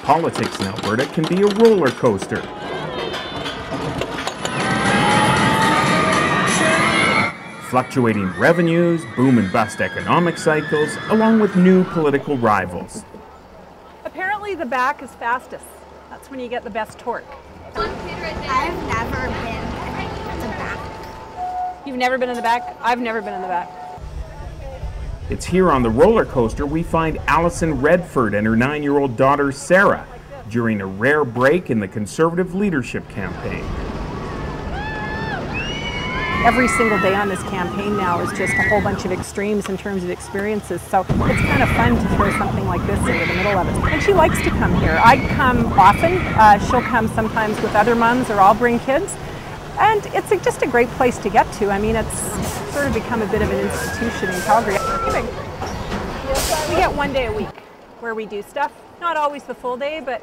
Politics in Alberta can be a roller coaster. Fluctuating revenues, boom and bust economic cycles, along with new political rivals. Apparently the back is fastest. That's when you get the best torque. I've never been in the back. You've never been in the back? I've never been in the back. It's here on the roller coaster we find Alison Redford and her 9-year-old daughter Sarah during a rare break in the Conservative leadership campaign. Every single day on this campaign now is just a whole bunch of extremes in terms of experiences, so it's kind of fun to throw something like this into the middle of it. And she likes to come here. I come often. She'll come sometimes with other mums, or I'll bring kids. And it's just a great place to get to. I mean, it's sort of become a bit of an institution in Calgary. We get one day a week where we do stuff. Not always the full day, but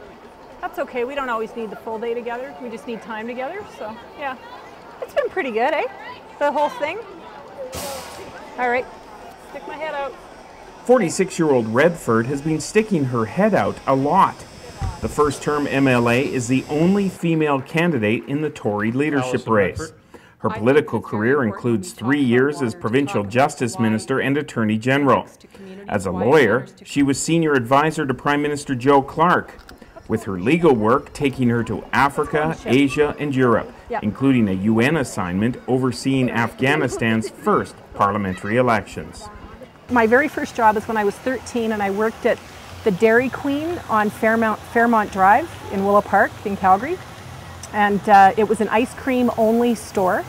that's okay. We don't always need the full day together. We just need time together, so yeah. It's been pretty good, eh? The whole thing. All right, stick my head out. 46-year-old Redford has been sticking her head out a lot. The first-term MLA is the only female candidate in the Tory leadership race. Her political career includes 3 years as provincial justice minister and attorney general. As a lawyer, she was senior advisor to Prime Minister Joe Clark, with her legal work taking her to Africa, Asia, and Europe, including a UN assignment overseeing Afghanistan's first parliamentary elections. My very first job is when I was 13, and I worked at the Dairy Queen on Fairmont Drive in Willow Park in Calgary. And it was an ice cream only store,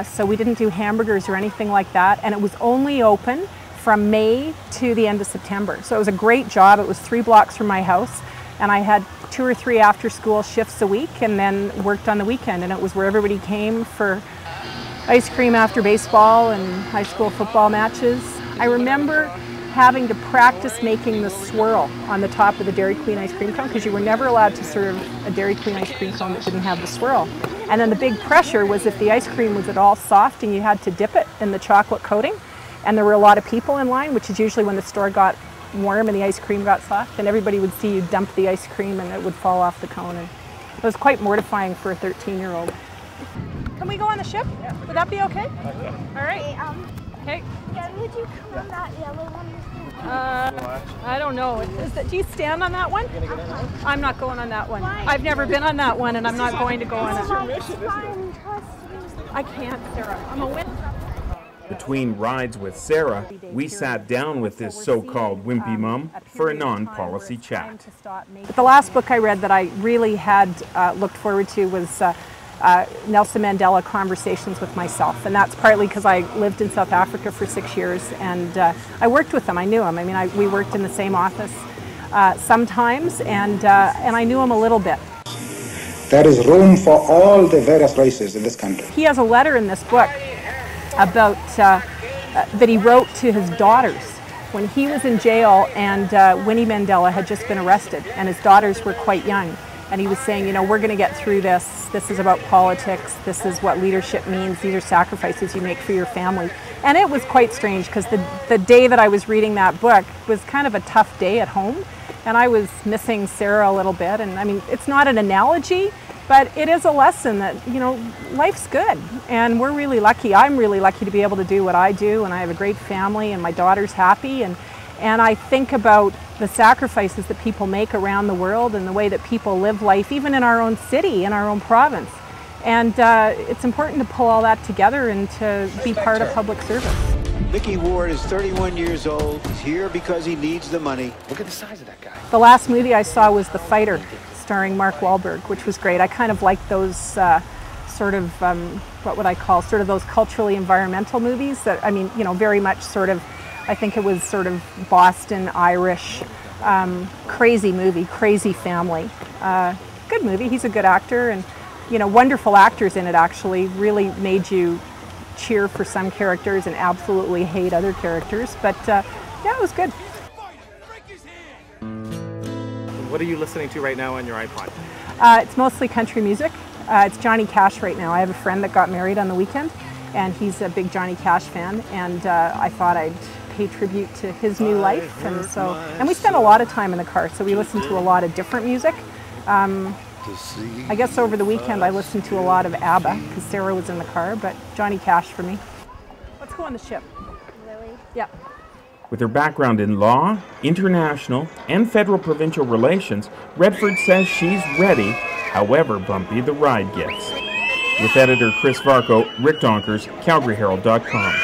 so we didn't do hamburgers or anything like that, and it was only open from May to the end of September. So it was a great job. It was 3 blocks from my house, and I had 2 or 3 after school shifts a week and then worked on the weekend, and it was where everybody came for ice cream after baseball and high school football matches. I remember having to practice making the swirl on the top of the Dairy Queen ice cream cone, because you were never allowed to serve a Dairy Queen ice cream cone that didn't have the swirl. And then the big pressure was if the ice cream was at all soft and you had to dip it in the chocolate coating, and there were a lot of people in line, which is usually when the store got warm and the ice cream got soft, and everybody would see you dump the ice cream and it would fall off the cone. And it was quite mortifying for a 13-year-old. Can we go on the ship? Yeah. Would that be okay? Okay. All right. Okay. Yeah, would you come on that yellow one? I don't know. Do you stand on that one? I'm not going on that one. Why? I've never been on that one, and I'm not going to go on it. It's fine, trust me. I can't, Sarah. I'm a wimp. Between rides with Sarah, we sat down with this so-called wimpy mum for a non-policy chat. The last book I read that I really had looked forward to was Nelson Mandela, Conversations with Myself, and that's partly because I lived in South Africa for 6 years, and I worked with him. I knew him. I mean, we worked in the same office sometimes, and I knew him a little bit. There is room for all the various races in this country. He has a letter in this book about that he wrote to his daughters when he was in jail, and Winnie Mandela had just been arrested, and his daughters were quite young. And he was saying, you know, we're going to get through this. This is about politics. This is what leadership means. These are sacrifices you make for your family. And it was quite strange, because the day that I was reading that book was kind of a tough day at home. And I was missing Sarah a little bit. And I mean, it's not an analogy, but it is a lesson that, you know, life's good. And we're really lucky. I'm really lucky to be able to do what I do. And I have a great family, and my daughter's happy. And I think about the sacrifices that people make around the world and the way that people live life, even in our own city, in our own province. And it's important to pull all that together and to be part of public service. Mickey Ward is 31 years old. He's here because he needs the money. Look at the size of that guy. The last movie I saw was The Fighter, starring Mark Wahlberg, which was great. I kind of like those sort of, what would I call, sort of those culturally environmental movies that, I mean, you know, very much sort of, I think it was sort of Boston, Irish, crazy movie, crazy family. Good movie, he's a good actor, and, you know, wonderful actors in it actually. Really made you cheer for some characters and absolutely hate other characters, but yeah, it was good. What are you listening to right now on your iPod? It's mostly country music. It's Johnny Cash right now. I have a friend that got married on the weekend, and he's a big Johnny Cash fan, and I thought I'd pay tribute to his new life. And we spent a lot of time in the car, so we listened to a lot of different music. I guess over the weekend I listened to a lot of ABBA because Sarah was in the car, but Johnny Cash for me. Let's go on the ship. Really? Yeah. With her background in law, international, and federal-provincial relations, Redford says she's ready, however bumpy the ride gets. With editor Chris Varco, Rick Donkers, CalgaryHerald.com.